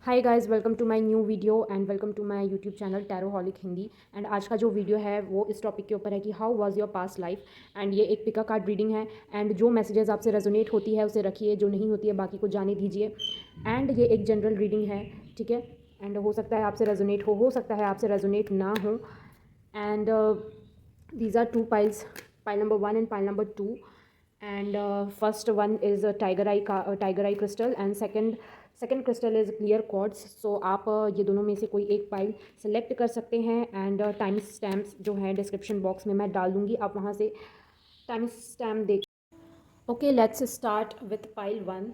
Hi guys, welcome to my new video and welcome to my YouTube channel Tarotholic Hindi. And आज का जो video है वो इस टॉपिक के ऊपर है कि how was your past life. And ये एक पिका कार्ड रीडिंग है। एंड जो मैसेजेस आपसे रेजोनेट होती है उसे रखिए, जो नहीं होती है बाकी को जाने दीजिए। एंड ये एक जनरल रीडिंग है, ठीक है। एंड हो सकता है आपसे रेजोनेट हो सकता है आपसे रेजोनेट ना हो। And these are two piles, pile number 1 and pile number 2। And first one is tiger eye crystal and second crystal is clear quartz. So आप ये दोनों में से कोई एक पाइल सेलेक्ट कर सकते हैं। एंड टाइम स्टैम्प्स जो है डिस्क्रिप्शन बॉक्स में मैं डाल दूँगी, आप वहाँ से टाइम स्टैम्प देख। Okay, let's start with pile 1।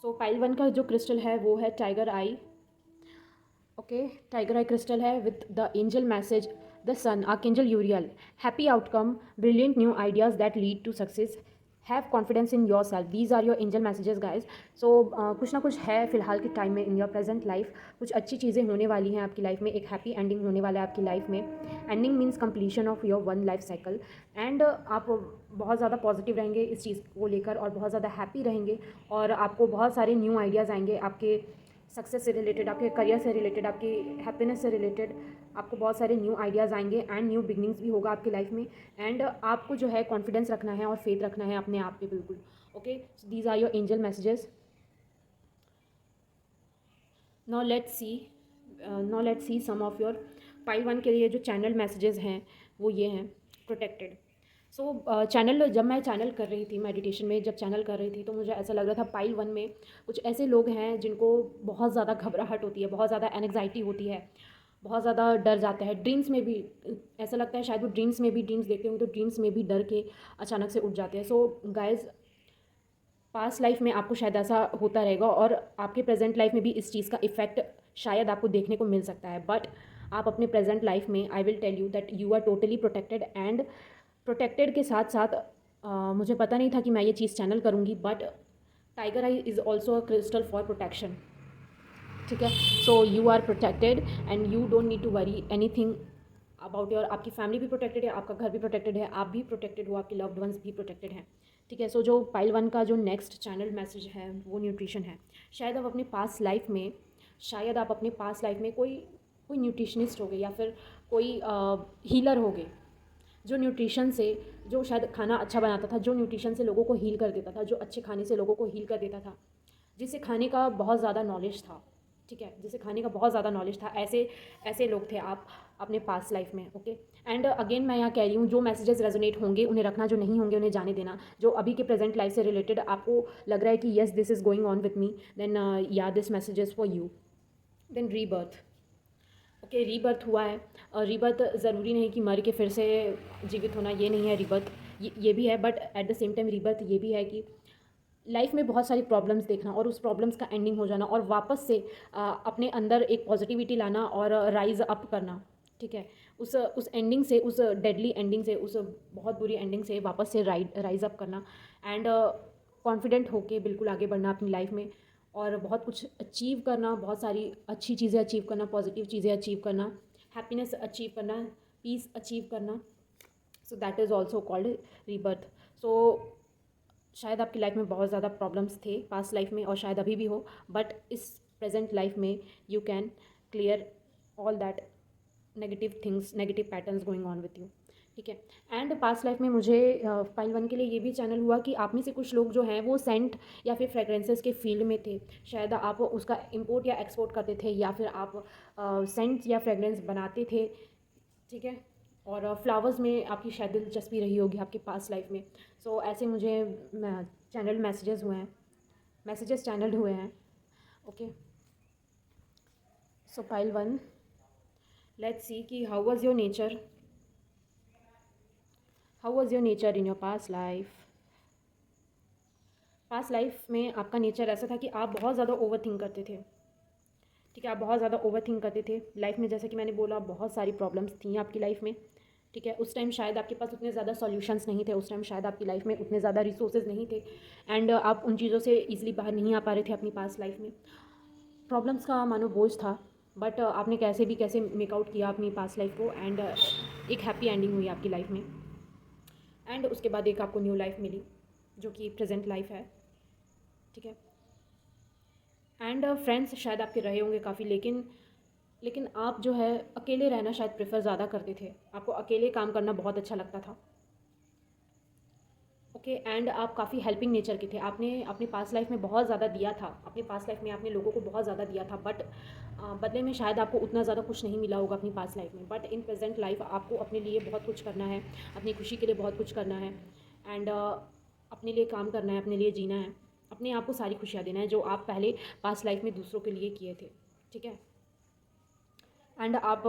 So pile 1 का जो क्रिस्टल है वो है tiger eye. Okay, tiger eye crystal है with the angel message the sun archangel Uriel. Happy outcome, brilliant new ideas that lead to success, have confidence in yourself. These are your angel messages guys. So कुछ ना कुछ है फिलहाल के time में in your present life. कुछ अच्छी चीज़ें होने वाली हैं आपकी लाइफ में, एक हैप्पी एंडिंग होने वाला है आपकी लाइफ में। Ending means completion of your one life cycle. And आप बहुत ज़्यादा पॉजिटिव रहेंगे इस चीज़ को लेकर और बहुत ज़्यादा हैप्पी रहेंगे। और आपको बहुत सारे न्यू आइडियाज़ आएंगे आपके सक्सेस से रिलेटेड, आपके करियर से रिलेटेड, आपकी हैप्पीनेस से रिलेटेड। आपको बहुत सारे न्यू आइडियाज़ आएंगे एंड न्यू बिगनिंग्स भी होगा आपकी लाइफ में। एंड आपको जो है कॉन्फिडेंस रखना है और फेथ रखना है अपने आप पे बिल्कुल। Okay, these are your angel messages. Now let's see some of your pile 1 के लिए जो चैनल मैसेजेस हैं वो ये हैं। प्रोटेक्टेड। सो चैनल, जब मैं चैनल कर रही थी मेडिटेशन में, जब चैनल कर रही थी तो मुझे ऐसा लग रहा था पाइल 1 में कुछ ऐसे लोग हैं जिनको बहुत ज़्यादा घबराहट होती है, बहुत ज़्यादा एनग्जाइटी होती है, बहुत ज़्यादा डर जाता है। ड्रीम्स में भी ऐसा लगता है, शायद वो ड्रीम्स में भी ड्रीम्स देखते होंगे तो ड्रीम्स में भी डर के अचानक से उठ जाते हैं। सो गाइज, पास्ट लाइफ में आपको शायद ऐसा होता रहेगा और आपके प्रेजेंट लाइफ में भी इस चीज़ का इफ़ेक्ट शायद आपको देखने को मिल सकता है। बट आप अपने प्रेजेंट लाइफ में, I will tell you that you are totally protected. And protected के साथ साथ मुझे पता नहीं था कि मैं ये चीज़ चैनल करूँगी, but tiger eye is also a crystal for protection, ठीक है। So you are protected and you don't need to worry anything about your. आपकी फैमिली भी प्रोटेक्टेड है, आपका घर भी प्रोटेक्टेड है, आप भी प्रोटेक्टेड हो, आपके लव्ड वंस भी प्रोटेक्टेड हैं, ठीक है। सो जो पाइल 1 का जो नेक्स्ट चैनल मैसेज है वो न्यूट्रिशन है। शायद आप अपने पास्ट लाइफ में, शायद आप अपने पास्ट लाइफ में कोई कोई न्यूट्रिशनिस्ट हो गए या फिर कोई हीलर हो गए, जो न्यूट्रिशन से, जो शायद खाना अच्छा बनाता था, जो न्यूट्रिशन से लोगों को हील कर देता था, जो अच्छे खाने से लोगों को हील कर देता था, जिसे खाने का बहुत ज़्यादा नॉलेज था, ठीक है, जिसे खाने का बहुत ज़्यादा नॉलेज था, ऐसे ऐसे लोग थे आप अपने पास्ट लाइफ में। ओके, एंड अगेन मैं यहाँ कह रही हूँ, जो मैसेजेस रेजोनेट होंगे उन्हें रखना, जो नहीं होंगे उन्हें जाने देना। जो अभी के प्रेजेंट लाइफ से रिलेटेड आपको लग रहा है कि yes this is going on with me, then या this messages for you. Then rebirth. Okay, rebirth हुआ है। रीबर्थ ज़रूरी नहीं कि मर के फिर से जीवित होना, ये नहीं है रीबर्थ। ये भी है, but at the same time rebirth ये भी है कि लाइफ में बहुत सारी प्रॉब्लम्स देखना और उस प्रॉब्लम्स का एंडिंग हो जाना और वापस से अपने अंदर एक पॉजिटिविटी लाना और राइज अप करना, ठीक है। उस एंडिंग से, उस डेडली एंडिंग से, उस बहुत बुरी एंडिंग से वापस से राइज अप करना एंड कॉन्फिडेंट होके बिल्कुल आगे बढ़ना अपनी लाइफ में और बहुत कुछ अचीव करना, बहुत सारी अच्छी चीज़ें अचीव करना, पॉजिटिव चीज़ें अचीव करना, हैप्पीनेस अचीव करना, पीस अचीव करना। So that is also called rebirth. So शायद आपकी लाइफ में बहुत ज़्यादा प्रॉब्लम्स थे पास्ट लाइफ में और शायद अभी भी हो, बट इस प्रेजेंट लाइफ में you can clear all that negative things, negative patterns going on with you, ठीक है। एंड पास्ट लाइफ में मुझे पाइल 1 के लिए ये भी चैनल हुआ कि आप में से कुछ लोग जो हैं वो सेंट या फिर फ्रेगरेंसेस के फील्ड में थे। शायद आप उसका इंपोर्ट या एक्सपोर्ट करते थे या फिर आप सेंट्स या फ्रेगरेंस बनाते थे, ठीक है। और फ्लावर्स में आपकी शायद दिलचस्पी रही होगी आपके पास लाइफ में। सो ऐसे मुझे चैनल मैसेजेस हुए हैं, मैसेजेस चैनल्ड हुए हैं। Okay, so pile 1, let's see कि how was your nature, how was your nature in your past life. Past life में आपका नेचर ऐसा था कि आप बहुत ज़्यादा ओवर थिंक करते थे, ठीक है। आप बहुत ज़्यादा ओवर थिंक करते थे लाइफ में, जैसे कि मैंने बोला बहुत सारी प्रॉब्लम्स थी आपकी लाइफ में, ठीक है। उस टाइम शायद आपके पास उतने ज़्यादा सॉल्यूशंस नहीं थे, उस टाइम शायद आपकी लाइफ में उतने ज़्यादा रिसोर्सेज नहीं थे एंड आप उन चीज़ों से ईजिली बाहर नहीं आ पा रहे थे अपनी पास्ट लाइफ में। प्रॉब्लम्स का मानो बोझ था, बट आपने कैसे भी कैसे मेकआउट किया अपनी पास्ट लाइफ को एंड एक हैप्पी एंडिंग हुई आपकी लाइफ में। एंड उसके बाद एक आपको न्यू लाइफ मिली जो कि प्रेजेंट लाइफ है, ठीक है। एंड फ्रेंड्स शायद आपके रहे होंगे काफ़ी, लेकिन आप जो है अकेले रहना शायद प्रेफर ज़्यादा करते थे, आपको अकेले काम करना बहुत अच्छा लगता था। ओके, एंड आप काफ़ी हेल्पिंग नेचर के थे, आपने अपने पास्ट लाइफ में बहुत ज़्यादा दिया था, अपने पास्ट लाइफ में आपने लोगों को बहुत ज़्यादा दिया था, बट बदले में शायद आपको उतना ज़्यादा कुछ नहीं मिला होगा अपनी पास्ट लाइफ में। बट इन प्रेजेंट लाइफ आपको अपने लिए बहुत कुछ करना है, अपनी खुशी के लिए बहुत कुछ करना है, एंड अपने लिए काम करना है, अपने लिए जीना है, अपने आप को सारी खुशियाँ देना है जो आप पहले पास्ट लाइफ में दूसरों के लिए किए थे। ठीक है, एंड आप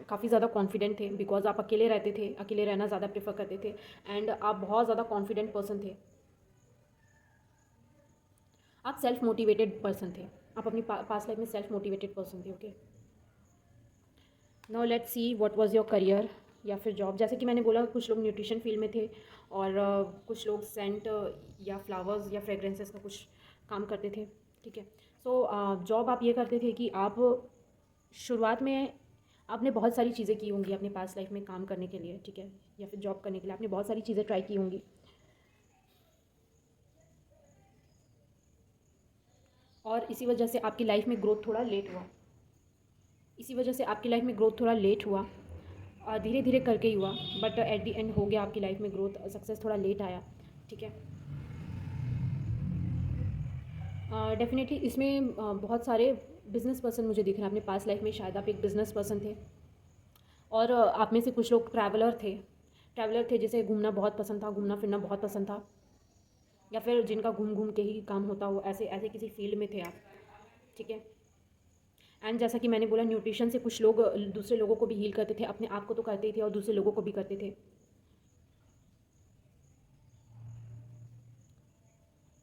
काफ़ी ज़्यादा कॉन्फिडेंट थे, बिकॉज आप अकेले रहते थे, अकेले रहना ज़्यादा प्रेफर करते थे, एंड आप बहुत ज़्यादा कॉन्फिडेंट पर्सन थे, आप सेल्फ मोटिवेटेड पर्सन थे, आप अपनी पास्ट लाइफ में सेल्फ मोटिवेटेड पर्सन थे। Okay, now let's see what was your career या फिर जॉब। जैसे कि मैंने बोला, कुछ लोग न्यूट्रिशन फील्ड में थे, और कुछ लोग सेंट या फ्लावर्स या फ्रेगरेंसेस का कुछ काम करते थे। ठीक है, सो जॉब आप ये करते थे कि आप शुरुआत में आपने बहुत सारी चीज़ें की होंगी अपने पास्ट लाइफ में काम करने के लिए। ठीक है, या फिर जॉब करने के लिए आपने बहुत सारी चीज़ें ट्राई की होंगी, और इसी वजह से आपकी लाइफ में ग्रोथ थोड़ा लेट हुआ, इसी वजह से आपकी लाइफ में ग्रोथ थोड़ा लेट हुआ, धीरे धीरे करके ही हुआ, बट एट द एंड हो गया आपकी लाइफ में ग्रोथ, सक्सेस थोड़ा लेट आया। ठीक है, डेफिनेटली इसमें बहुत सारे बिजनेस पर्सन मुझे दिख रहे हैं अपने पास लाइफ में, शायद आप एक बिजनेस पर्सन थे, और आप में से कुछ लोग ट्रैवलर थे जिसे घूमना बहुत पसंद था, घूमना फिरना बहुत पसंद था, या फिर जिनका घूम घूम के ही काम होता हो, ऐसे ऐसे किसी फील्ड में थे आप। ठीक है, एंड जैसा कि मैंने बोला, न्यूट्रिशन से कुछ लोग दूसरे लोगों को भी हील करते थे, अपने आप को तो करते ही थे और दूसरे लोगों को भी करते थे।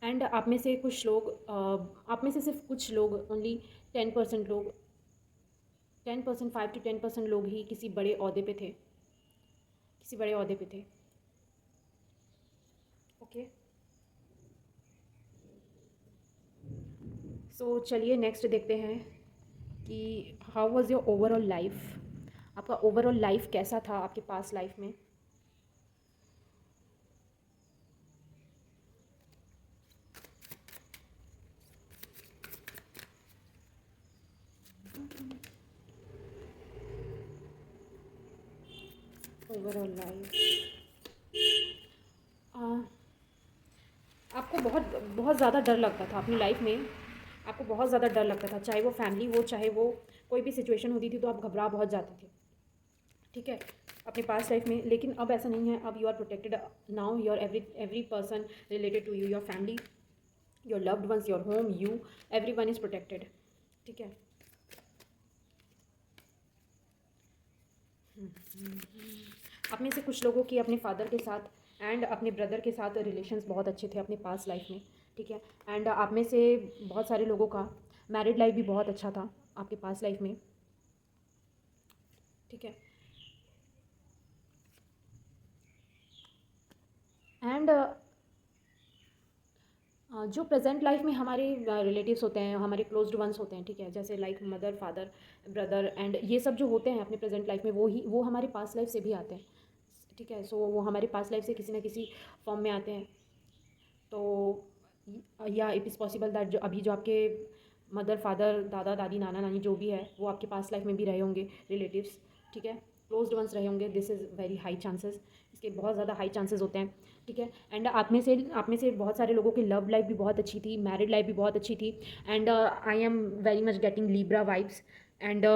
एंड आप में से कुछ लोग आप में से सिर्फ कुछ लोग, ओनली 10% लोग, 10%, 5 to 10% लोग ही किसी बड़े ओहदे पे थे, किसी बड़े ओहदे पे थे। ओके, सो चलिए नेक्स्ट देखते हैं कि how was your overall life, आपका ओवरऑल लाइफ कैसा था आपके पास लाइफ में। ओवरऑल लाइफ, आपको बहुत बहुत ज़्यादा डर लगता था अपनी लाइफ में, आपको बहुत ज़्यादा डर लगता था, चाहे वो फैमिली हो, चाहे वो कोई भी सिचुएशन होती थी तो आप घबरा बहुत जाते थे। ठीक है, अपने पास लाइफ में, लेकिन अब ऐसा नहीं है, अब you are protected now, your every person related to you, your family, your loved ones, your home, you, everyone is protected. ठीक है, आप में से कुछ लोगों की अपने फादर के साथ एंड अपने ब्रदर के साथ रिलेशंस बहुत अच्छे थे अपने पास लाइफ में। ठीक है, एंड आप में से बहुत सारे लोगों का मैरिड लाइफ भी बहुत अच्छा था आपके पास लाइफ में। ठीक है, एंड जो प्रेजेंट लाइफ में हमारे रिलेटिव्स होते हैं, हमारे क्लोज्ड वंस होते हैं, ठीक है, जैसे like mother, father, brother, and ये सब जो होते हैं अपने प्रेजेंट लाइफ में, वो हमारे पास्ट लाइफ से भी आते हैं। ठीक है, सो वो हमारे पास्ट लाइफ से किसी ना किसी फॉर्म में आते हैं। तो या इट इज़ पॉसिबल दैट जो अभी जो आपके मदर, फादर, दादा, दादी, नाना, नानी जो भी है, वो आपके पास्ट लाइफ में भी रहे होंगे रिलेटिव्स। ठीक है, क्लोज्ड वंस रहे होंगे, this is very high chances, इसके बहुत ज़्यादा हाई चांसेस होते हैं। ठीक है, एंड आप में से बहुत सारे लोगों की लव लाइफ भी बहुत अच्छी थी, मैरिड लाइफ भी बहुत अच्छी थी, and I am very much getting Libra vibes, and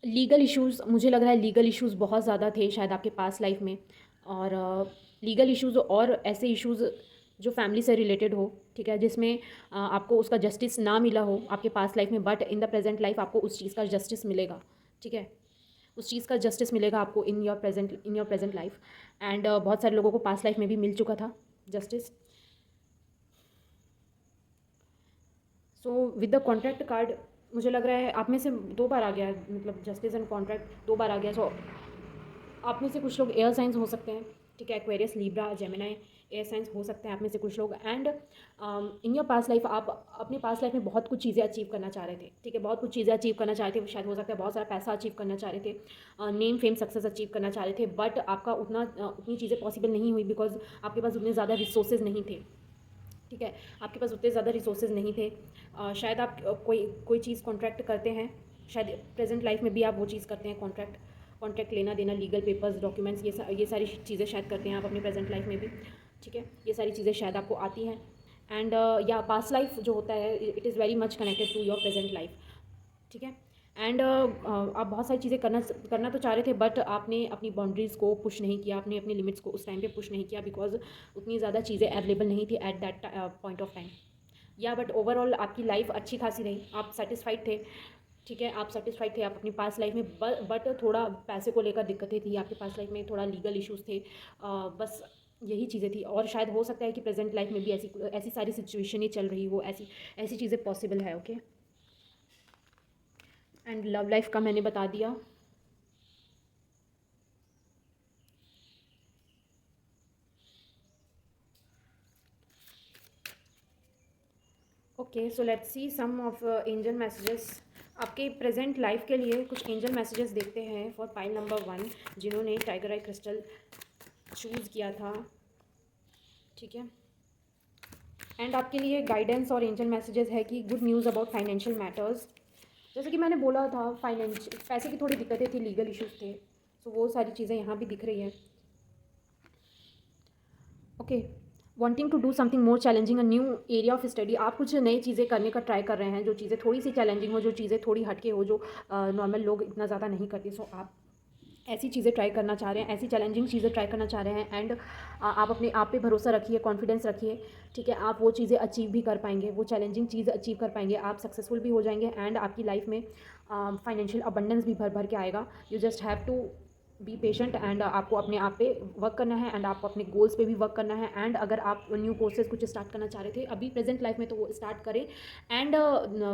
legal issues, मुझे लग रहा है लीगल इश्यूज़ बहुत ज़्यादा थे शायद आपके पास लाइफ में, और लीगल इश्यूज़ और ऐसे इश्यूज़ जो फैमिली से रिलेटेड हो, ठीक है, जिसमें आपको उसका जस्टिस ना मिला हो आपके पास लाइफ में, but in the present life आपको उस चीज़ का जस्टिस मिलेगा। ठीक है, उस चीज़ का जस्टिस मिलेगा आपको in your present life, and बहुत सारे लोगों को पास्ट लाइफ में भी मिल चुका था justice. So with the contract card, मुझे लग रहा है आप में से 2 बार आ गया है, मतलब जस्टिस एंड कॉन्ट्रैक्ट 2 बार आ गया। सो आप में से कुछ लोग एयर साइंस हो सकते हैं, ठीक है, Aquarius, Libra, Gemini, air science हो सकते हैं आप में से कुछ लोग, and in your past life आप अपने पास्ट लाइफ में बहुत कुछ चीज़ें अचीव करना चाह रहे थे। ठीक है, बहुत कुछ चीज़ें अचीव करना चाह रहे थे, शायद हो सकता है बहुत सारा पैसा अचीव करना चाह रहे थे, नेम, फेम, सक्सेस अचीव करना चाह रहे थे, बट आपका उतनी चीज़ें पॉसिबल नहीं हुई बिकॉज आपके पास उतने ज़्यादा रिसोर्सेज नहीं थे। ठीक है, आपके पास उतने ज़्यादा रिसोर्सेज नहीं थे। शायद आप कोई चीज़ कॉन्ट्रैक्ट करते हैं, शायद प्रेजेंट लाइफ में भी आप वो चीज़ करते हैं, कॉन्ट्रैक्ट लेना देना, लीगल पेपर्स, डॉक्यूमेंट्स, ये सारी चीज़ें शायद करते हैं आप अपनी प्रेजेंट लाइफ में भी। ठीक है, ये सारी चीज़ें शायद आपको आती हैं। एंड या पास्ट लाइफ जो होता है, it is very much connected to your present life. ठीक है, एंड आप बहुत सारी चीज़ें करना तो चाह रहे थे, बट आपने अपनी बाउंड्रीज़ को पुश नहीं किया, आपने अपनी लिमिट्स को उस टाइम पे पुश नहीं किया, बिकॉज उतनी ज़्यादा चीज़ें अवेलेबल नहीं थी at that point of time. या बट ओवरऑल आपकी लाइफ अच्छी खासी रही, आप सेटिस्फाइड थे। ठीक है, आप सेटिस्फाइड थे आप अपनी पास्ट लाइफ में, बट थोड़ा पैसे को लेकर दिक्कतें थी आपकी पास्ट लाइफ में, थोड़ा लीगल इश्यूज़ थे। बस यही चीज़ें थी, और शायद हो सकता है कि प्रेजेंट लाइफ में भी ऐसी ऐसी सारी सिचुएशन ही चल रही हो, ऐसी ऐसी चीज़ें पॉसिबल है। ओके, एंड लव लाइफ का मैंने बता दिया। Okay, so let's see some of angel messages आपके प्रेजेंट लाइफ के लिए। कुछ एंजल मैसेजेस देखते हैं फॉर पाइल नंबर 1, जिन्होंने टाइगर आई क्रिस्टल चूज़ किया था। ठीक है, एंड आपके लिए गाइडेंस और एंजल मैसेजेस है कि good news about financial matters. जैसे कि मैंने बोला था, पैसे की थोड़ी दिक्कतें थी, लीगल इश्यूज थे, सो वो सारी चीज़ें यहाँ भी दिख रही हैं। Okay, wanting to do something more challenging, a new area of study. आप कुछ नई चीज़ें करने का ट्राई कर रहे हैं, जो चीज़ें थोड़ी सी चैलेंजिंग हो, जो चीज़ें थोड़ी हटके हो, जो नॉर्मल लोग इतना ज़्यादा नहीं करते। सो आप ऐसी चीज़ें ट्राई करना चाह रहे हैं, ऐसी चैलेंजिंग चीज़ें ट्राई करना चाह रहे हैं। एंड आप अपने आप पे भरोसा रखिए, कॉन्फिडेंस रखिए। ठीक है, आप वो चीज़ें अचीव भी कर पाएंगे, वो चैलेंजिंग चीज़ अचीव कर पाएंगे, आप सक्सेसफुल भी हो जाएंगे। एंड आपकी लाइफ में फाइनेंशियल अबंडेंस भी भर भर के आएगा। You just have to be patient, and आपको अपने आप पे वर्क करना है, एंड आपको अपने गोल्स पे भी वर्क करना है। एंड अगर आप न्यू कोर्सेज कुछ स्टार्ट करना चाह रहे थे अभी प्रेजेंट लाइफ में, तो वो स्टार्ट करें। And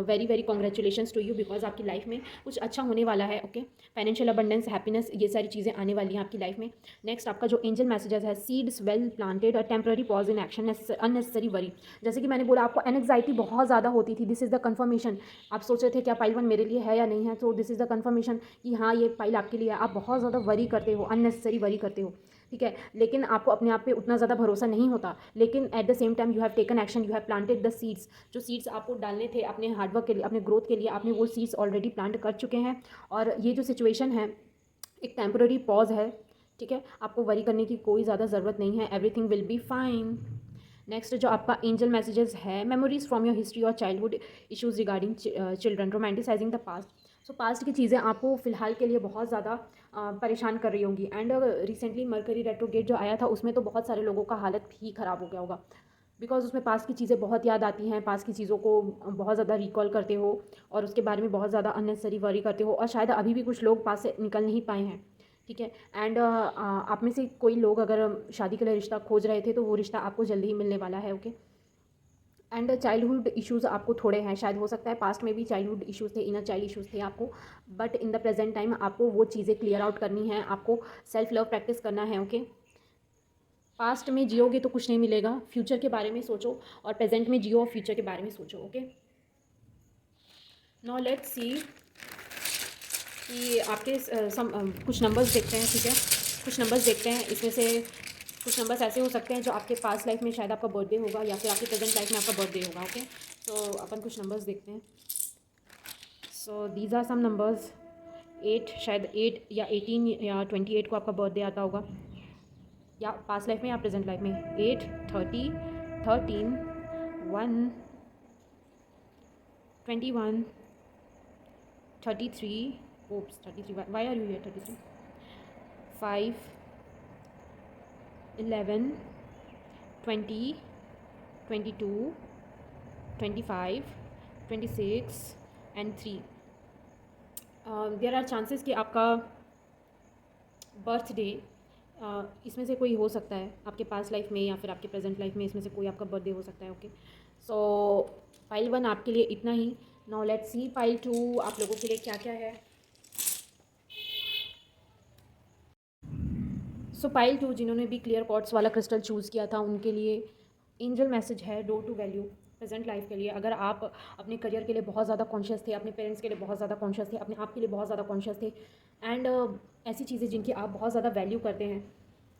very very congratulations to you, because आपकी लाइफ में कुछ अच्छा होने वाला है। ओके, फाइनेंशियल अबंडेंस, हैप्पीनेस, ये सारी चीज़ें आने वाली हैं आपकी लाइफ में। नेक्स्ट आपका जो एंजल मैसेजेस है, seeds well planted, a temporary pause in action, unnecessary worry. जैसे कि मैंने बोला, आपको एनएग्जाइटी बहुत ज़्यादा होती थी, दिस इज़ द कन्फर्मेशन। आप सोच रहे थे क्या पाइल 1 मेरे लिए है या नहीं है, तो दिस इज़ द कन्फर्मेशन कि हाँ, ये पाइल आपके लिए है। आप बहुत ज़्यादा वरी करते हो, अननेसेसरी वरी करते हो। ठीक है, लेकिन आपको अपने आप पे उतना ज़्यादा भरोसा नहीं होता, लेकिन eight the same time you have taken action, you have planted the seeds. जो सीड्स आपको डालने थे अपने हार्डवर्क के लिए, अपने ग्रोथ के लिए, आपने वो सीड्स ऑलरेडी प्लांट कर चुके हैं। और ये जो सिचुएशन है, एक टेम्पररी पॉज है। ठीक है, आपको वरी करने की कोई ज़्यादा ज़रूरत नहीं है, everything will be fine. Next जो आपका एंजल मैसेजेस है, मेमोरीज फ्रॉम योर हिस्ट्री और childhood issues regarding children, romanticising the past. So past की चीज़ें आपको फ़िलहाल के लिए बहुत ज़्यादा परेशान कर रही होंगी। एंड रिसेंटली मरकरी रेट्रोगेट जो आया था, उसमें तो बहुत सारे लोगों का हालत ही ख़राब हो गया होगा, बिकॉज उसमें पास्ट की चीज़ें बहुत याद आती हैं, पास्ट की चीज़ों को बहुत ज़्यादा रिकॉल करते हो, और उसके बारे में बहुत ज़्यादा अननेसेसरी वरी करते हो, और शायद अभी भी कुछ लोग पास से निकल नहीं पाए हैं। ठीक है, एंड आप में से कोई लोग अगर शादी के लिए रिश्ता खोज रहे थे, तो वो रिश्ता आपको जल्दी ही मिलने वाला है। ओके, एंड चाइल्डहुड इश्यूज़ आपको थोड़े हैं, शायद हो सकता है पास्ट में भी चाइल्डहुड इश्यूज़ थे, इनर चाइल्ड इश्यूज़ थे आपको, but in the present time आपको वो चीज़ें क्लियर आउट करनी है, आपको सेल्फ लव प्रैक्टिस करना है। ओके, पास्ट में जियोगे तो कुछ नहीं मिलेगा, फ्यूचर के बारे में सोचो, और प्रेजेंट में जियो और फ्यूचर के बारे में सोचो। ओके, नाउ लेट्स सी कि आपके कुछ नंबर्स देखते हैं। ठीक है, कुछ नंबर्स देखते हैं, इसमें से कुछ नंबर्स ऐसे हो सकते हैं जो आपके पास्ट लाइफ में शायद आपका बर्थडे होगा, या फिर आपके प्रेजेंट लाइफ में आपका बर्थडे होगा। ओके, तो अपन कुछ नंबर्स देखते हैं। So these are some numbers. 8, शायद 8 या 18 या 28 को आपका बर्थडे आता होगा, या पास्ट लाइफ में या प्रेजेंट लाइफ में। 8, 30, 13, 1, 21, 33, oops 33, why are you here 33, 5, 11, 20, 22, 25, 26 and 3। There are chances कि आपका बर्थडे इसमें से कोई हो सकता है, आपके पास्ट लाइफ में या फिर आपके प्रेजेंट लाइफ में, इसमें से कोई आपका बर्थडे हो सकता है। ओके, सो पाइल 1 आपके लिए इतना ही। नाउ लेट्स सी पाइल 2 आप लोगों के लिए क्या क्या है। सो पाइल 2 जिन्होंने भी क्लियर क्वार्ट्ज वाला क्रिस्टल चूज़ किया था, उनके लिए एंजल मैसेज है, door to value present life के लिए। अगर आप अपने करियर के लिए बहुत ज़्यादा कॉन्शियस थे, अपने पेरेंट्स के लिए बहुत ज़्यादा कॉन्शियस थे, अपने आप के लिए बहुत ज़्यादा कॉन्शियस थे, एंड ऐसी चीज़ें जिनकी आप बहुत ज़्यादा वैल्यू करते हैं,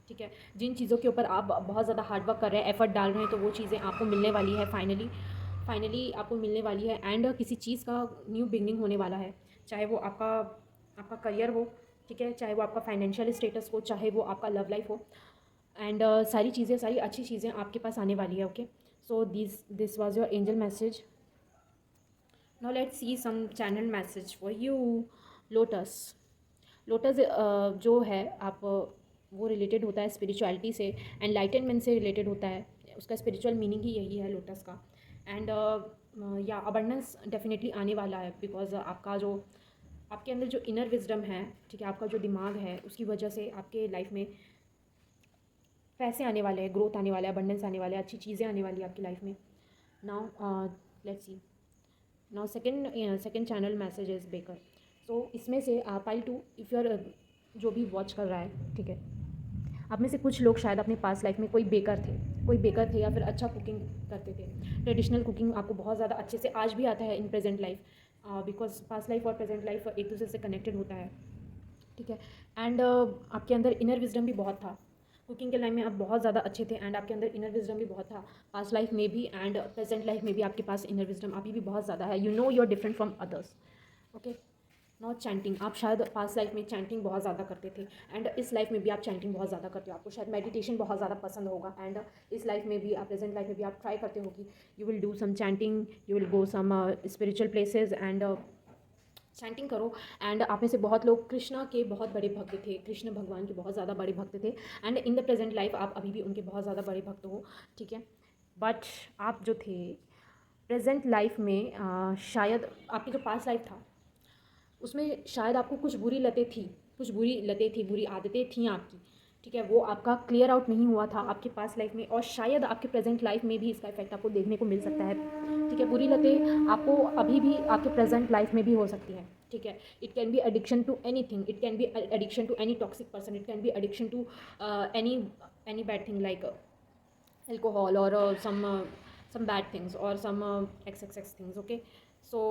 ठीक है। जिन चीज़ों के ऊपर आप बहुत ज़्यादा हार्ड वर्क कर रहे हैं, एफर्ट डाल रहे हैं, तो वो चीज़ें आपको मिलने वाली है फाइनली आपको मिलने वाली है। एंड किसी चीज़ का न्यू बिगनिंग होने वाला है, चाहे वो आपका आपका करियर हो, ठीक है, चाहे वो आपका फाइनेंशियल स्टेटस हो, चाहे वो आपका लव लाइफ हो। एंड सारी चीज़ें, सारी अच्छी चीज़ें आपके पास आने वाली है। Okay, so this was your angel message. Now let's see some channel message for you. Lotus. Lotus जो है आप वो रिलेटेड होता है स्पिरिचुअलिटी से, एनलाइटनमेंट से रिलेटेड होता है। उसका स्पिरिचुअल मीनिंग ही यही है लोटस का। एंड या अबंडेंस डेफिनेटली आने वाला है, बिकॉज आपका जो आपके अंदर जो इनर विजडम है, ठीक है, आपका जो दिमाग है, उसकी वजह से आपके लाइफ में पैसे आने वाले हैं, ग्रोथ आने वाला है, अबंडेंस आने वाले हैं, अच्छी चीज़ें आने वाली है आपकी लाइफ में। Now let's see. Now second channel message is baker. So इसमें से पाइल 2, इफ़ यूर जो भी वॉच कर रहा है, ठीक है, आप में से कुछ लोग शायद अपने पास्ट लाइफ में कोई बेकर थे या फिर अच्छा कुकिंग करते थे। ट्रेडिशनल कुकिंग आपको बहुत ज़्यादा अच्छे से आज भी आता है in present life, because past life और प्रेजेंट लाइफ एक दूसरे से कनेक्टेड होता है, ठीक है। एंड आपके अंदर इनर विजडम भी बहुत था। कुकिंग के लाइन में आप बहुत ज़्यादा अच्छे थे एंड आपके अंदर इनर विजडम भी बहुत था, पास्ट लाइफ में भी एंड प्रेजेंट लाइफ में भी आपके पास इनर विजडम अभी भी बहुत ज़्यादा है। You know you are different from others. Okay, not chanting. आप शायद पास्ट लाइफ में चैंटिंग बहुत ज़्यादा करते थे एंड इस लाइफ में भी आप चैंटिंग बहुत ज़्यादा करते हो। आपको शायद मेडिटेशन बहुत ज़्यादा पसंद होगा एंड इस लाइफ में भी, आप प्रेजेंट लाइफ में भी आप ट्राई करते हो कि you will do some chanting, you will go some spiritual places and chanting करो। एंड आप में से बहुत लोग कृष्णा के बहुत बड़े भक्त थे, कृष्ण भगवान के बहुत ज़्यादा बड़े भक्त थे and in the present life आप अभी भी उनके बहुत ज़्यादा बड़े भक्त हो, ठीक है। बट आप जो थे प्रेजेंट लाइफ में शायद आपकी जो पास्ट लाइफ था उसमें शायद आपको कुछ बुरी लतें थी, बुरी आदतें थीं आपकी, ठीक है, वो आपका क्लियर आउट नहीं हुआ था आपके पास्ट लाइफ में और शायद आपके प्रेजेंट लाइफ में भी इसका इफेक्ट आपको देखने को मिल सकता है, ठीक है। बुरी लतें आपको अभी भी आपके प्रेजेंट लाइफ में भी हो सकती हैं, ठीक है। It can be addiction to anything, it can be addiction to any toxic person, it can be addiction to any bad thing like alcohol or some bad things or some XXX things, okay। So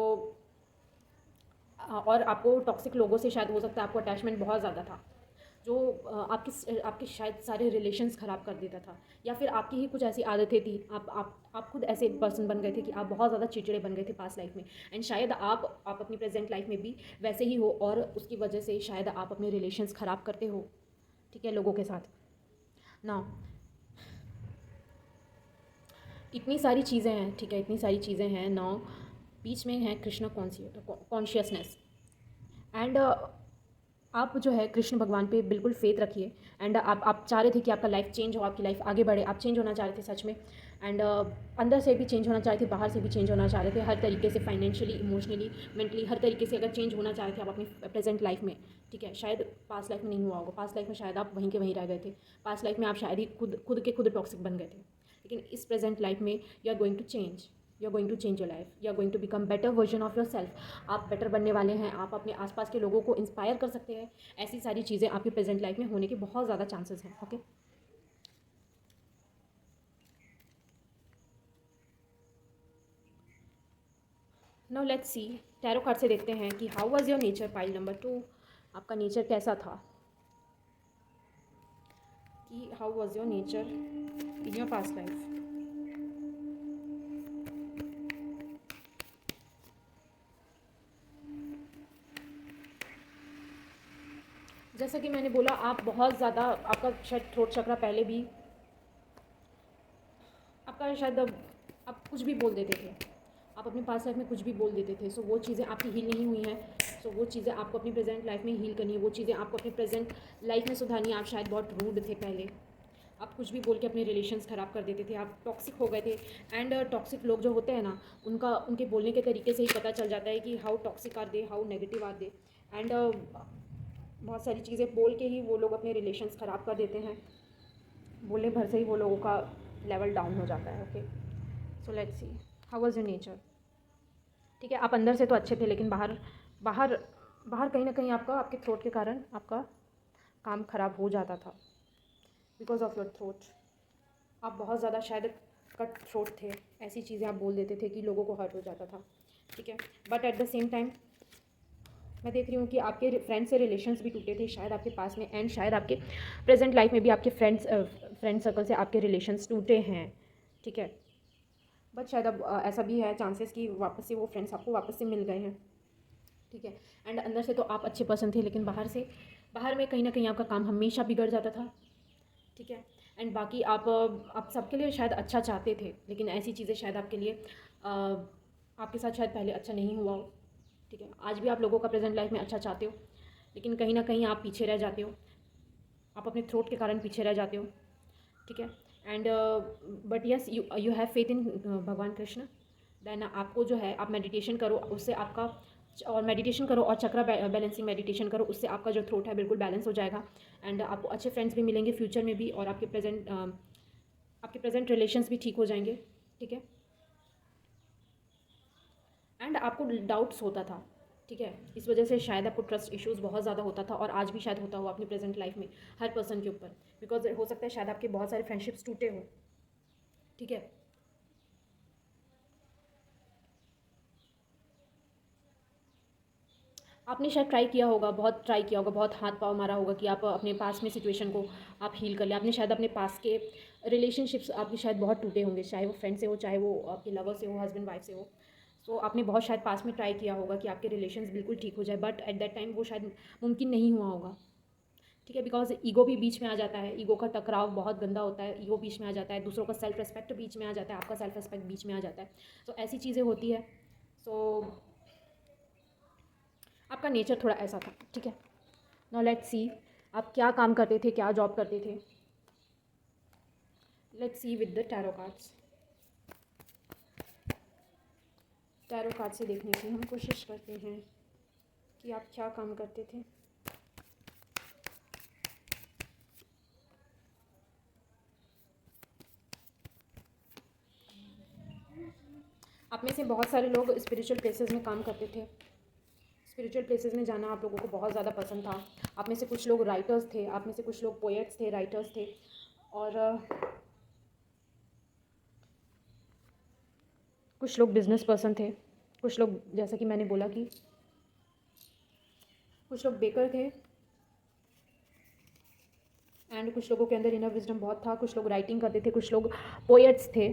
और आपको toxic लोगों से शायद हो सकता है आपको attachment बहुत ज़्यादा था, जो आपके शायद सारे रिलेशंस ख़राब कर देता था, या फिर आपकी ही कुछ ऐसी आदतें थी, आप खुद ऐसे पर्सन बन गए थे कि आप बहुत ज़्यादा चिड़चिड़े बन गए थे पास्ट लाइफ में एंड शायद आप अपनी प्रेजेंट लाइफ में भी वैसे ही हो और उसकी वजह से शायद आप अपने रिलेशंस ख़राब करते हो, ठीक है, लोगों के साथ ना। इतनी सारी चीज़ें हैं, ठीक है, इतनी सारी चीज़ें हैं ना। बीच में है कृष्ण कॉन्शियसनेस एंड आप जो है कृष्ण भगवान पे बिल्कुल फेथ रखिए एंड आप चाह रहे थे कि आपका लाइफ चेंज हो, आपकी लाइफ आगे बढ़े, आप चेंज होना चाह रहे थे सच में एंड अंदर से भी चेंज होना चाह रहे थे, बाहर से भी चेंज होना चाह रहे थे, हर तरीके से फाइनेंशियली, इमोशनली, मेंटली, हर तरीके से अगर चेंज होना चाह रहे थे आप अपनी प्रेजेंट लाइफ में, ठीक है। शायद पास्ट लाइफ में नहीं हुआ होगा, पास्ट लाइफ में शायद आप वहीं के वहीं रह गए थे, पास्ट लाइफ में आप शायद ही खुद टॉक्सिक बन गए थे, लेकिन इस प्रेजेंट लाइफ में you are going to change, you are going to change your life, you are going to become better version of yourself. आप बेटर बनने वाले हैं, आप अपने आसपास के लोगों को इंस्पायर कर सकते हैं, ऐसी सारी चीज़ें आपकी प्रेजेंट लाइफ में होने के बहुत ज़्यादा चांसेस हैं, okay. Now let's C, tarot card से देखते हैं कि how was your nature, pile number 2, आपका नेचर कैसा था, कि how was your nature in your past life. जैसा कि मैंने बोला, आप बहुत ज़्यादा, आपका शायद थ्रोट चक्रा पहले भी आपका शायद आप कुछ भी बोल देते थे, आप अपने पास्ट लाइफ में कुछ भी बोल देते थे, सो वो चीज़ें आपकी हील नहीं हुई हैं, सो वो चीज़ें आपको अपनी प्रेजेंट लाइफ में हील करनी है, वो चीज़ें आपको अपनी प्रेजेंट लाइफ में सुधारनी है। आप शायद बहुत रूड थे पहले, आप कुछ भी बोल के अपने रिलेशंस ख़राब कर देते थे, आप टॉक्सिक हो गए थे एंड टॉक्सिक लोग जो होते हैं ना, उनके बोलने के तरीके से ही पता चल जाता है कि how toxic are they, how negative are they and बहुत सारी चीज़ें बोल के ही वो लोग अपने रिलेशंस ख़राब कर देते हैं, बोलने भर से ही वो लोगों का लेवल डाउन हो जाता है, okay. So let's see how was your nature, ठीक है। आप अंदर से तो अच्छे थे, लेकिन बाहर बाहर बाहर कहीं ना कहीं आपके थ्रोट के कारण आपका काम ख़राब हो जाता था, बिकॉज ऑफ योर थ्रोट। आप बहुत ज़्यादा शायद कट थ्रोट थे, ऐसी चीज़ें आप बोल देते थे कि लोगों को हर्ट हो जाता था, ठीक है। But at the same time मैं देख रही हूँ कि आपके फ्रेंड से रिलेशंस भी टूटे थे शायद आपके पास में, एंड शायद आपके प्रेजेंट लाइफ में भी आपके फ्रेंड सर्कल से आपके रिलेशंस टूटे हैं, ठीक है। बट शायद अब ऐसा भी है चांसेस कि वापस से वो फ्रेंड्स आपको वापस से मिल गए हैं, ठीक है। एंड अंदर से तो आप अच्छे पर्सन थे, लेकिन बाहर में कहीं ना कहीं आपका काम हमेशा बिगड़ जाता था, ठीक है। एंड बाकी आप सबके लिए शायद अच्छा चाहते थे, लेकिन ऐसी चीज़ें शायद आपके लिए आपके साथ शायद पहले अच्छा नहीं हुआ हो, ठीक है। आज भी आप लोगों का प्रेजेंट लाइफ में अच्छा चाहते हो, लेकिन कहीं ना कहीं आप पीछे रह जाते हो, आप अपने थ्रोट के कारण पीछे रह जाते हो, ठीक है। And but yes you have faith in भगवान कृष्ण। देन आपको जो है आप मेडिटेशन करो, उससे आपका और मेडिटेशन करो और चक्रा बैलेंसिंग मेडिटेशन करो, उससे आपका जो थ्रोट है बिल्कुल बैलेंस हो जाएगा। एंड आपको अच्छे फ्रेंड्स भी मिलेंगे फ्यूचर में भी, और आपके प्रेजेंट रिलेशंस भी ठीक हो जाएंगे, ठीक है। एंड आपको डाउट्स होता था, ठीक है, इस वजह से शायद आपको ट्रस्ट इश्यूज़ बहुत ज़्यादा होता था, और आज भी शायद होता हो अपनी प्रेजेंट लाइफ में हर पर्सन के ऊपर, बिकॉज हो सकता है शायद आपके बहुत सारे फ्रेंडशिप्स टूटे हो, ठीक है। आपने शायद ट्राई किया होगा, बहुत ट्राई किया होगा, बहुत हाथ पाँव मारा होगा कि आप अपने पास में सिचुएशन को आप हील कर लें। आपने शायद अपने पास के रिलेशनशिप्स आपके शायद बहुत टूटे होंगे, चाहे वो फ्रेंड से हो, चाहे वो आपके लवर से हो, हस्बैंड वाइफ से हो। सो आपने बहुत शायद पास में ट्राई किया होगा कि आपके रिलेशंस बिल्कुल ठीक हो जाए, बट एट दैट टाइम वो शायद मुमकिन नहीं हुआ होगा, ठीक है। बिकॉज ईगो भी बीच में आ जाता है, ईगो का टकराव बहुत गंदा होता है, ईगो बीच में आ जाता है, दूसरों का सेल्फ रिस्पेक्ट बीच में आ जाता है, आपका सेल्फ रिस्पेक्ट बीच में आ जाता है। सो ऐसी चीज़ें होती है। सो आपका नेचर थोड़ा ऐसा था, ठीक है। नाउ लेट्स सी आप क्या काम करते थे, क्या जॉब करते थे। Let's see with the tarot cards. Tarot card से देखने की हम कोशिश करते हैं कि आप क्या काम करते थे। आप में से बहुत सारे लोग स्पिरिचुअल प्लेसेस में काम करते थे, स्पिरिचुअल प्लेसेस में जाना आप लोगों को बहुत ज़्यादा पसंद था। आप में से कुछ लोग राइटर्स थे, आप में से कुछ लोग पोएट्स थे, राइटर्स थे, और कुछ लोग बिजनेस पर्सन थे, कुछ लोग जैसा कि मैंने बोला कि कुछ लोग बेकर थे, एंड कुछ लोगों के अंदर इनर विजडम बहुत था, कुछ लोग राइटिंग करते थे, कुछ लोग पोएट्स थे,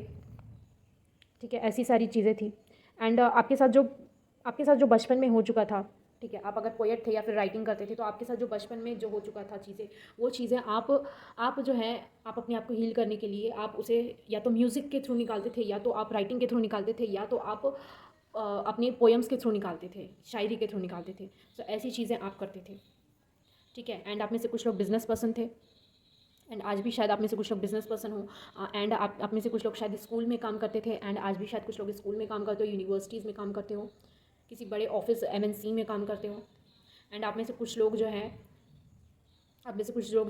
ठीक है। ऐसी सारी चीज़ें थी। एंड आपके साथ जो बचपन में हो चुका था, ठीक है, आप अगर पोएट थे या फिर राइटिंग करते थे, तो आपके साथ जो बचपन में जो हो चुका था चीज़ें, वो चीज़ें आप जो है आप अपने आप को हील करने के लिए आप उसे या तो म्यूज़िक के थ्रू निकालते थे, या तो आप राइटिंग के थ्रू निकालते थे, या तो आप अपने पोएम्स के थ्रू निकालते थे, शायरी के थ्रू निकालते थे। तो ऐसी चीज़ें आप करते थे, ठीक है। एंड आप में से कुछ लोग बिजनेस पर्सन थे, एंड आज भी शायद आप में से कुछ लोग बिजनेस पर्सन हो, एंड आप में से कुछ लोग शायद स्कूल में काम करते थे, एंड आज भी शायद कुछ लोग स्कूल में काम करते हो, यूनिवर्सिटीज़ में काम करते हो, किसी बड़े ऑफिस MNC में काम करते हो। एंड आप में से कुछ लोग जो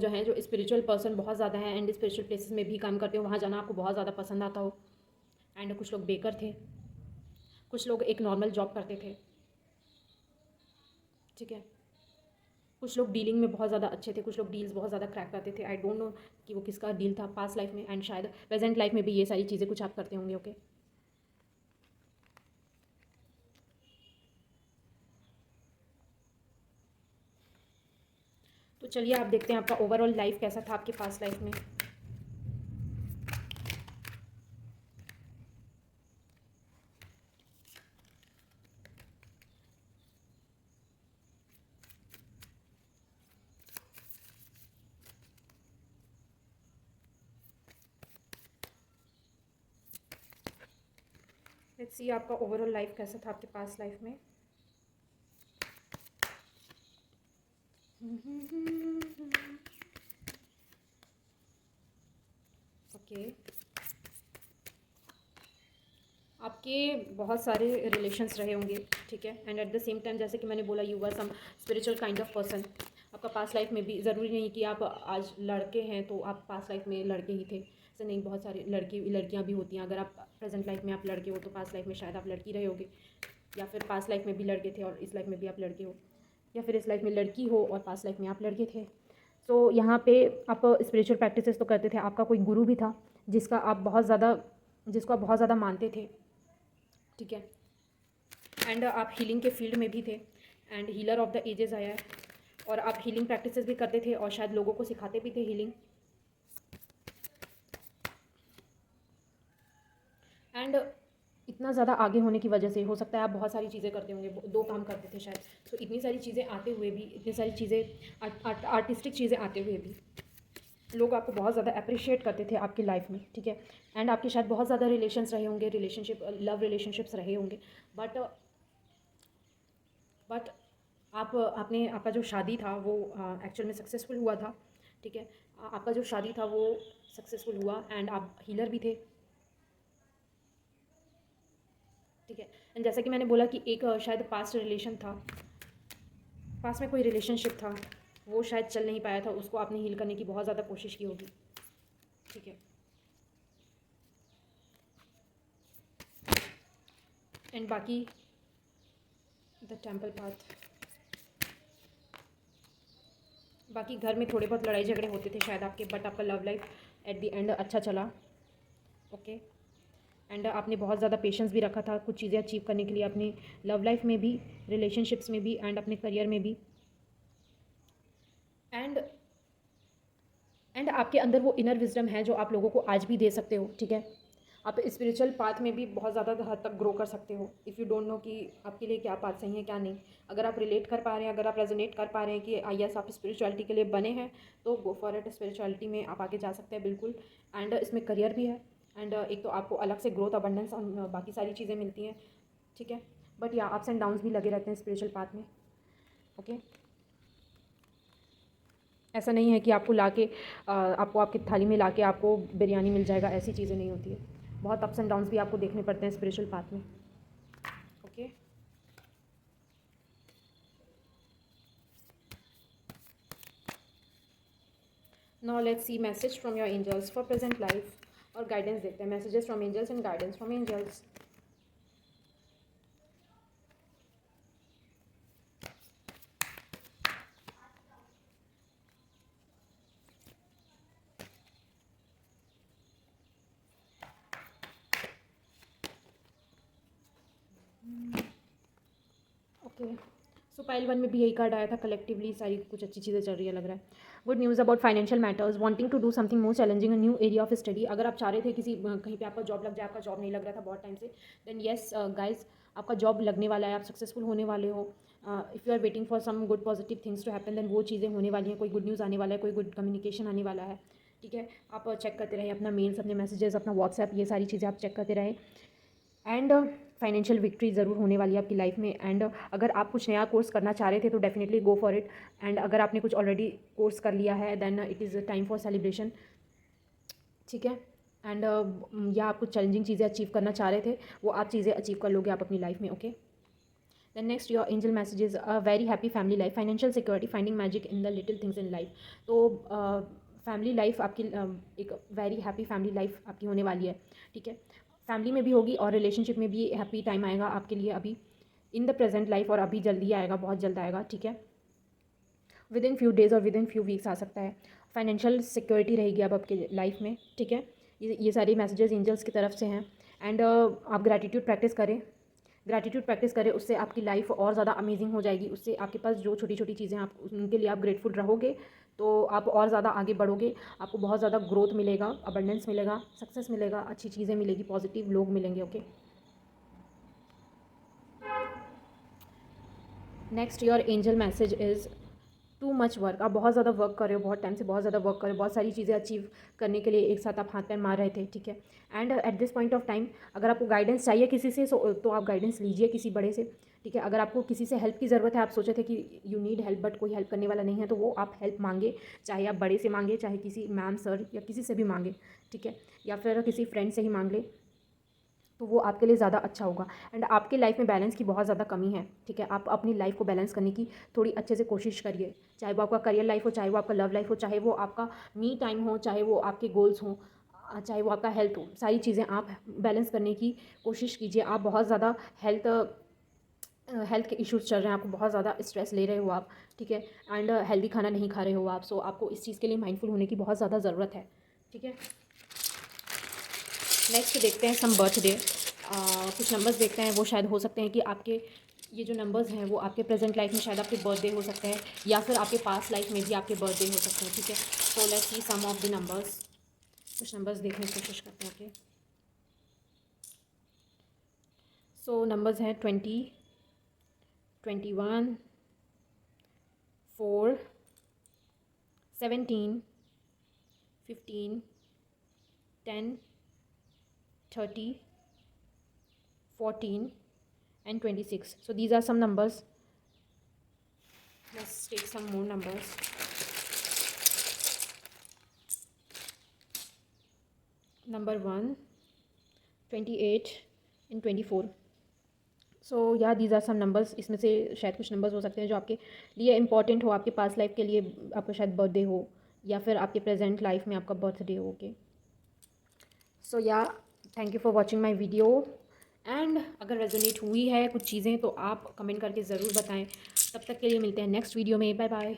हैं जो स्पिरिचुअल पर्सन बहुत ज़्यादा है, एंड स्पिरिचुअल प्लेसेस में भी काम करते हो, वहाँ जाना आपको बहुत ज़्यादा पसंद आता हो। एंड कुछ लोग बेकर थे, कुछ लोग एक नॉर्मल जॉब करते थे, ठीक है। कुछ लोग डीलिंग में बहुत ज़्यादा अच्छे थे, कुछ लोग डील्स बहुत ज़्यादा क्रैक करते थे। आई डोंट नो कि वो किसका डील था पास्ट लाइफ में, एंड शायद प्रेजेंट लाइफ में भी ये सारी चीज़ें कुछ आप करते होंगे, ओके। तो चलिए आप देखते हैं आपका ओवरऑल लाइफ कैसा था आपके पास्ट लाइफ में। लेट्स सी आपका ओवरऑल लाइफ कैसा था आपके पास्ट लाइफ में। ओके, आपके बहुत सारे रिलेशंस रहे होंगे, ठीक है। And at the same time जैसे कि मैंने बोला, you are some spiritual kind of person. आपका पास्ट लाइफ में भी ज़रूरी नहीं कि आप आज लड़के हैं तो आप पास्ट लाइफ में लड़के ही थे, ऐसे नहीं। बहुत सारे लड़कियां भी होती हैं। अगर आप प्रेजेंट लाइफ में आप लड़के हो तो पास्ट लाइफ में शायद आप लड़की रहे होगे, या फिर पास्ट लाइफ में भी लड़के थे और इस लाइफ में भी आप लड़के हो, या फिर इस लाइफ में लड़की हो और पास्ट लाइफ में आप लड़के थे। सो यहाँ पे आप स्पिरिचुअल प्रैक्टिसेस तो करते थे, आपका कोई गुरु भी था जिसको आप बहुत ज़्यादा मानते थे, ठीक है। एंड आप हीलिंग के फील्ड में भी थे, and healer of the ages आया है, और आप हीलिंग प्रैक्टिसेस भी करते थे और शायद लोगों को सिखाते भी थे हीलिंग। एंड इतना ज़्यादा आगे होने की वजह से हो सकता है आप बहुत सारी चीज़ें करते होंगे, 2 काम करते थे शायद, तो इतनी सारी चीज़ें आते हुए भी, इतनी सारी चीज़ें आर्टिस्टिक चीज़ें आते हुए भी लोग आपको बहुत ज़्यादा अप्रिशिएट करते थे आपकी लाइफ में, ठीक है। एंड आपके शायद बहुत ज़्यादा रिलेशंस रहे होंगे, लव रिलेशनशिप्स रहे होंगे, बट आपका जो शादी था वो एक्चुअल में सक्सेसफुल हुआ था, ठीक है। आपका जो शादी था वो सक्सेसफुल हुआ एंड आप हीलर भी थे, ठीक है। एंड जैसा कि मैंने बोला कि एक शायद पास्ट रिलेशन था, पास में कोई रिलेशनशिप था, वो शायद चल नहीं पाया था, उसको आपने हील करने की बहुत ज़्यादा कोशिश की होगी, ठीक है। एंड बाकी द टेम्पल पाथ, बाकी घर में थोड़े बहुत लड़ाई झगड़े होते थे शायद आपके, बट आपका love life at the end अच्छा चला, ओके। एंड आपने बहुत ज़्यादा पेशेंस भी रखा था कुछ चीज़ें अचीव करने के लिए, अपनी लव लाइफ में भी, रिलेशनशिप्स में भी, एंड अपने करियर में भी। एंड आपके अंदर वो इनर विजडम है जो आप लोगों को आज भी दे सकते हो, ठीक है। आप स्पिरिचुअल पाथ में भी बहुत ज़्यादा हद तक ग्रो कर सकते हो, इफ़ यू डोंट नो कि आपके लिए क्या पाथ सही है क्या नहीं। अगर आप रिलेट कर पा रहे हैं, अगर आप रेजोनेट कर पा रहे हैं कि यस आप स्पिरिचुअलिटी के लिए बने हैं, तो गो फॉर इट, स्पिरिचुअलिटी में आप आगे जा सकते हैं बिल्कुल। एंड इसमें करियर भी है, एंड एक तो आपको अलग से ग्रोथ, अबंडेंस और बाकी सारी चीज़ें मिलती हैं, ठीक है। बट या अप्स एंड डाउन्स भी लगे रहते हैं स्पिरिचुअल पाथ में, ओके। ऐसा नहीं है कि आपको लाके आपको आपकी थाली में लाके आपको बिरयानी मिल जाएगा, ऐसी चीज़ें नहीं होती है। बहुत अप्स एंड डाउन्स भी आपको देखने पड़ते हैं स्पिरिचुअल पाथ में, okay. Now let's see message from your angels for present life, और गाइडेंस देखते हैं, messages from angels and guidance from angels. Okay, so pile 1 में भी यही कार्ड आया था, कलेक्टिवली सारी कुछ अच्छी चीज़ें चल रही है लग रहा है। Good news about financial matters, wanting to do something more challenging, a new area of study. अगर आप चाह रहे थे किसी कहीं पे आपका जॉब लग जाए, आपका जॉब नहीं लग रहा था बहुत टाइम से, देन येस गाइज आपका जॉब लगने वाला है, आप सक्सेसफुल होने वाले हो। If you are waiting for some good positive things to happen, then वो चीज़ें होने वाली हैं, कोई गुड न्यूज़ आने वाला है, कोई गुड कम्युनिकेशन आने वाला है, ठीक है। आप चेक करते रहे अपना मेल्स, अपने मैसेजेस, अपना व्हाट्सएप, ये सारी चीज़ें आप चेक करते रहे। एंड फाइनेंशियल विक्ट्री ज़रूर होने वाली है आपकी लाइफ में। एंड अगर आप कुछ नया कोर्स करना चाह रहे थे तो definitely go for it. And अगर आपने कुछ ऑलरेडी कोर्स कर लिया है then it is time for celebration, ठीक है। एंड या आप कुछ चैलेंजिंग चीज़ें अचीव करना चाह रहे थे, वो आप चीज़ें अचीव कर लोगे आप अपनी लाइफ में, okay. Then next your angel messages, a very happy family life, financial security, finding magic in the little things in life. तो फैमिली लाइफ आपकी एक वेरी हैप्पी फैमिली लाइफ आपकी होने वाली है, ठीक है। फैमिली में भी होगी और रिलेशनशिप में भी हैप्पी टाइम आएगा आपके लिए अभी इन द प्रेजेंट लाइफ, और अभी जल्दी आएगा, बहुत जल्द आएगा, ठीक है। विद इन फ्यू डेज़ और विद इन फ्यू वीक्स आ सकता है। फाइनेंशियल सिक्योरिटी रहेगी अब आपकी लाइफ में, ठीक है। ये सारे मैसेजेस एंजल्स की तरफ से हैं। एंड आप ग्रैटिट्यूड प्रैक्टिस करें, ग्रैटिट्यूड प्रैक्टिस करें, उससे आपकी लाइफ और ज़्यादा अमेजिंग हो जाएगी। उससे आपके पास जो छोटी छोटी चीज़ें आप उनके लिए आप ग्रेटफुल रहोगे तो आप और ज़्यादा आगे बढ़ोगे, आपको बहुत ज़्यादा ग्रोथ मिलेगा, अबंडेंस मिलेगा, सक्सेस मिलेगा, अच्छी चीज़ें मिलेगी, पॉजिटिव लोग मिलेंगे, okay. Next your angel message is too much work. आप बहुत ज़्यादा वर्क कर रहे हो, बहुत टाइम से बहुत ज़्यादा वर्क कर रहे हो, बहुत सारी चीज़ें अचीव करने के लिए एक साथ आप हाथ पैर मार रहे थे, ठीक है। And at this point of time अगर आपको गाइडेंस चाहिए किसी से तो आप गाइडेंस लीजिए किसी बड़े से, ठीक है। अगर आपको किसी से हेल्प की ज़रूरत है, आप सोचे थे कि यू नीड हेल्प बट कोई हेल्प करने वाला नहीं है, तो वो आप हेल्प मांगे, चाहे आप बड़े से मांगे, चाहे किसी मैम सर या किसी से भी मांगे, ठीक है, या फिर किसी फ्रेंड से ही मांग ले, तो वो आपके लिए ज़्यादा अच्छा होगा। एंड आपके लाइफ में बैलेंस की बहुत ज़्यादा कमी है, ठीक है। आप अपनी लाइफ को बैलेंस करने की थोड़ी अच्छे से कोशिश करिए, चाहे वो आपका करियर लाइफ हो, चाहे वो आपका लव लाइफ हो, चाहे वो आपका मी टाइम हो, चाहे वो आपके गोल्स हों, चाहे वो आपका हेल्थ हो, सारी चीज़ें आप बैलेंस करने की कोशिश कीजिए। आप बहुत ज़्यादा हेल्थ के इश्यूज़ चल रहे हैं, आपको बहुत ज़्यादा स्ट्रेस ले रहे हो आप, ठीक है। एंड हेल्दी खाना नहीं खा रहे हो आप, सो आपको इस चीज़ के लिए माइंडफुल होने की बहुत ज़्यादा ज़रूरत है, ठीक है। नेक्स्ट देखते हैं सम बर्थडे, कुछ नंबर्स देखते हैं, वो शायद हो सकते हैं कि आपके ये जो नंबर्स हैं वो आपके प्रेजेंट लाइफ में शायद आपके बर्थडे हो सकते हैं या फिर आपके पास्ट लाइफ में भी आपके बर्थडे हो सकते हैं, ठीक है। So let's see some of the numbers. कुछ नंबर्स देखने की कोशिश करते हैं, ओके। सो नंबर्स हैं 20, 21, 4, 17, 15, 10, 30, 14 and 26. So these are some numbers. Let's take some more numbers. Number 1, 28 and 24. So yeah, these are some numbers. इसमें से शायद कुछ नंबर्स हो सकते हैं जो आपके लिए इम्पॉर्टेंट हो, आपके पास लाइफ के लिए आपका शायद बर्थडे हो या फिर आपके प्रेजेंट लाइफ में आपका बर्थडे हो, ओके। सो या thank you for watching my video. And अगर रेजोनेट हुई है कुछ चीज़ें तो आप कमेंट करके ज़रूर बताएं। तब तक के लिए मिलते हैं नेक्स्ट वीडियो में। Bye bye.